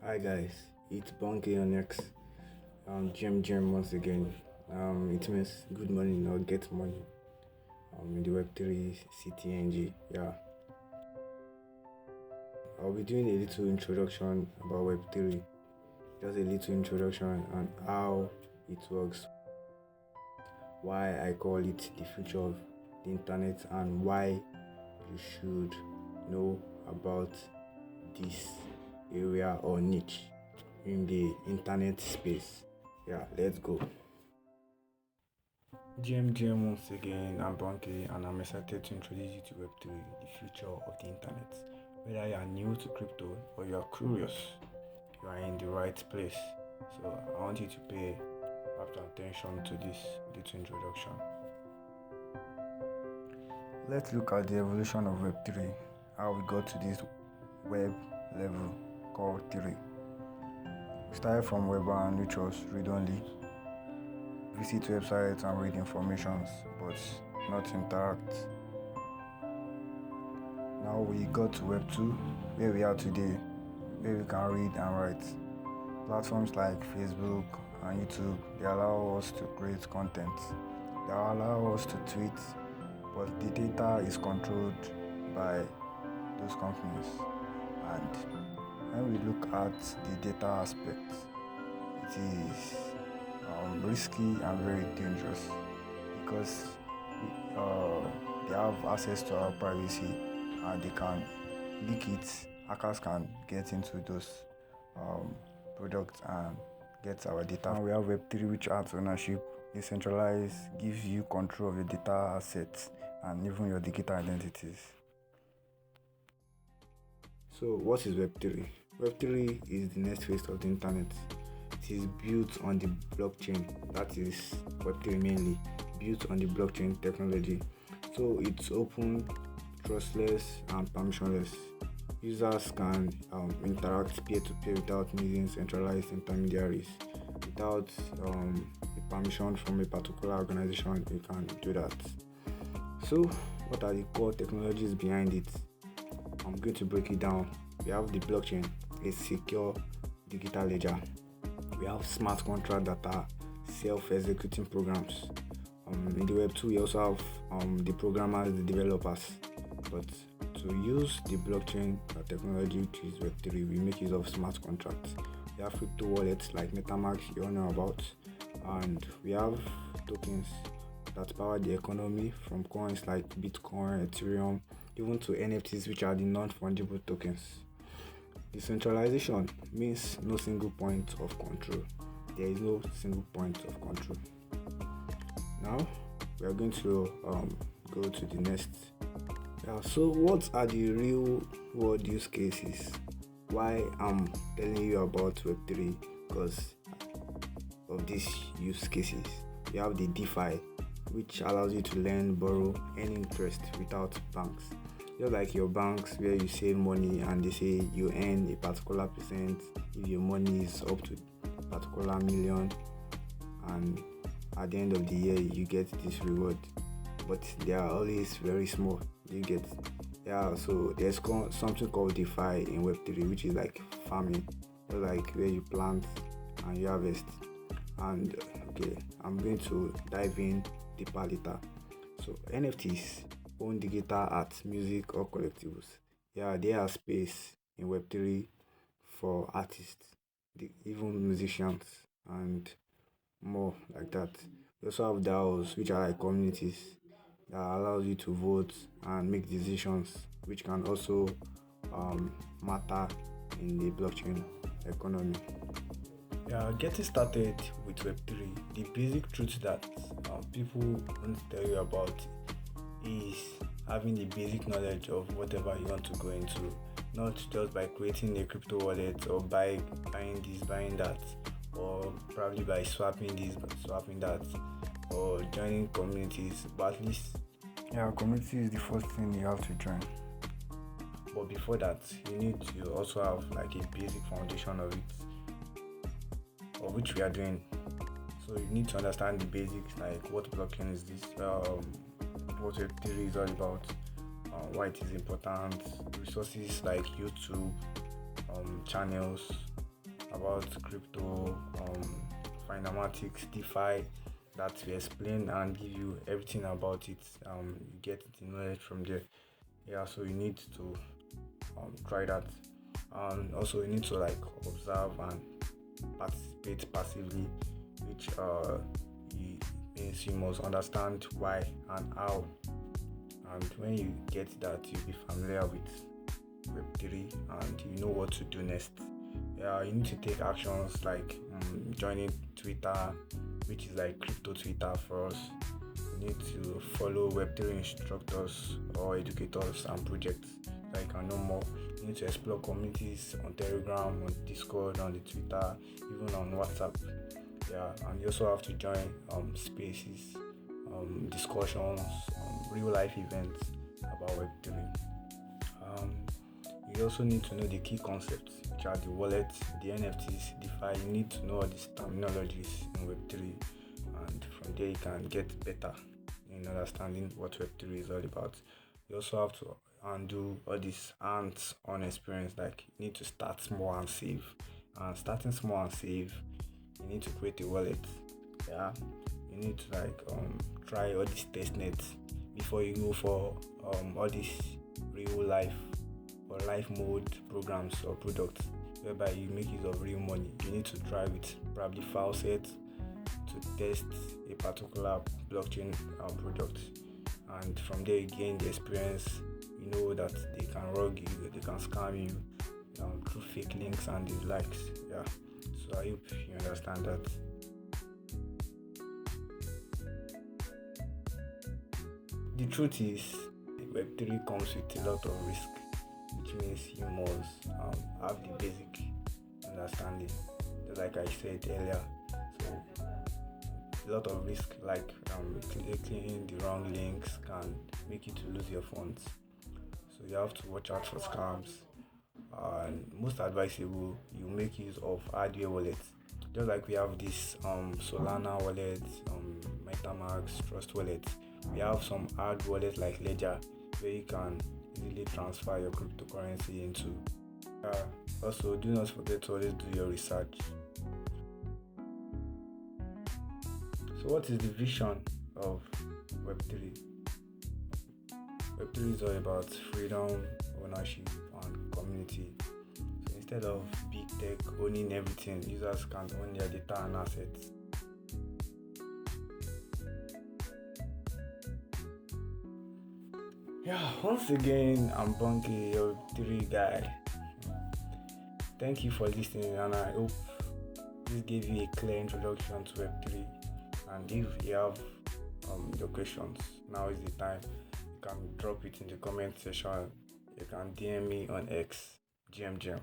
Hi guys, it's Bonke on X. Jim once again. It means good morning or get money. In the Web3 CTNG. Yeah, I'll be doing a little introduction about Web3. Just a little introduction on how it works, why I call it the future of the internet, and why you should know about this area or niche in the internet space. Yeah, let's go. GM once again, I'm Bonke and I'm excited to introduce you to Web3, the future of the internet. Whether you are new to crypto or you are curious, you are in the right place. So I want you to pay rapt attention to this little introduction. Let's look at the evolution of Web3, how we got to this web level called 3. We started from Web 1, which was read only. Visit websites and read informations, but not interact. Now we got to Web 2, where we are today, where we can read and write. Platforms like Facebook and YouTube, they allow us to create content. They allow us to tweet, but the data is controlled by those companies. And when we look at the data aspect, it is risky and very dangerous because they have access to our privacy and they can leak it. Hackers can get into those products and get our data. And we have Web3, which adds ownership, decentralized, gives you control of your data assets and even your digital identities. So, what is Web3? Web3 is the next phase of the internet. It is built on the blockchain. That is Web3 mainly, built on the blockchain technology. So it's open, trustless, and permissionless. Users can interact peer-to-peer without needing centralized intermediaries. Without a permission from a particular organization, you can do that. So, what are the core technologies behind it? I'm going to break it down. We have the blockchain, a secure digital ledger. We have smart contract that are self-executing programs. In the Web 2, we also have the programmers, the developers. But to use the blockchain technology, which is Web 3, we make use of smart contracts. We have crypto wallets like MetaMask, you all know about. And we have tokens that power the economy, from coins like Bitcoin, Ethereum, even to NFTs, which are the non-fungible tokens. Decentralization means no single point of control. There is no single point of control. Now, we are going to go to the next. So what are the real world use cases? Why I'm telling you about Web3? Because of these use cases. We have the DeFi, which allows you to lend, borrow, and interest without banks. Just like your banks where you save money and they say you earn a particular percent if your money is up to a particular million, and at the end of the year you get this reward, but they are always very small. You get so there's something called DeFi in Web3, which is like farming, just like where you plant and you harvest. And okay, I'm going to dive in deeper later. So NFTs, own digital art, music, or collectibles. Yeah, there are space in Web3 for artists, even musicians, and more like that. We also have DAOs, which are like communities that allows you to vote and make decisions, which can also matter in the blockchain economy. Yeah, getting started with Web3, the basic truth that people don't tell you about is having the basic knowledge of whatever you want to go into, not just by creating a crypto wallet or buying this, buying that, or probably by swapping this, swapping that, or joining communities. But at least, community is the first thing you have to join. But before that, you need to also have like a basic foundation of it, of which we are doing. So you need to understand the basics, like what blockchain is this, what Web3 is all about, why it is important, resources like YouTube, channels, about crypto, Finematics, DeFi, that we explain and give you everything about it. You get the knowledge from there. Yeah, so you need to try that. And also you need to like observe and participate passively, which means you must understand why and how. And when you get that, you'll be familiar with Web3 and you know what to do next. Yeah, you need to take actions like joining Twitter, which is like crypto Twitter for us. You need to follow Web3 instructors or educators and projects so you can know more. You need to explore communities on Telegram, on Discord, on the Twitter, even on WhatsApp. Yeah, and you also have to join spaces, discussions, real life events about Web3. Um, you also need to know the key concepts, which are the wallet, the NFTs, DeFi. You need to know all these terminologies in Web3, and from there you can get better in understanding what Web3 is all about. You also have to undo all these hands-on experience. Like you need to start small and save. And starting small and save, you need to create a wallet. Yeah, you need to like try all these test nets before you go for all these real life or life mode programs or products whereby you make use of real money. You need to try with probably Faucet to test a particular blockchain product, and from there you gain the experience. You know that they can rug you, they can scam you through fake links and the likes. Yeah, so I hope you understand that. The truth is, Web3 comes with a lot of risk, which means you must have the basic understanding, just like I said earlier. So, a lot of risk, like clicking the wrong links, can make you to lose your funds. So, you have to watch out for scams. And most advisable, you make use of hardware wallets. Just like we have this Solana wallet, MetaMask, Trust wallet. We have some hard wallets like Ledger where you can easily transfer your cryptocurrency into. Also, do not forget to always do your research. So, what is the vision of Web3? Web3 is all about freedom, ownership, and community. So instead of big tech owning everything, users can own their data and assets. Yeah, once again, I'm Bunky, your Web3 guy. Thank you for listening, and I hope this gave you a clear introduction to Web3. And if you have your questions, now is the time. You can drop it in the comment section. You can DM me on X, GMGM.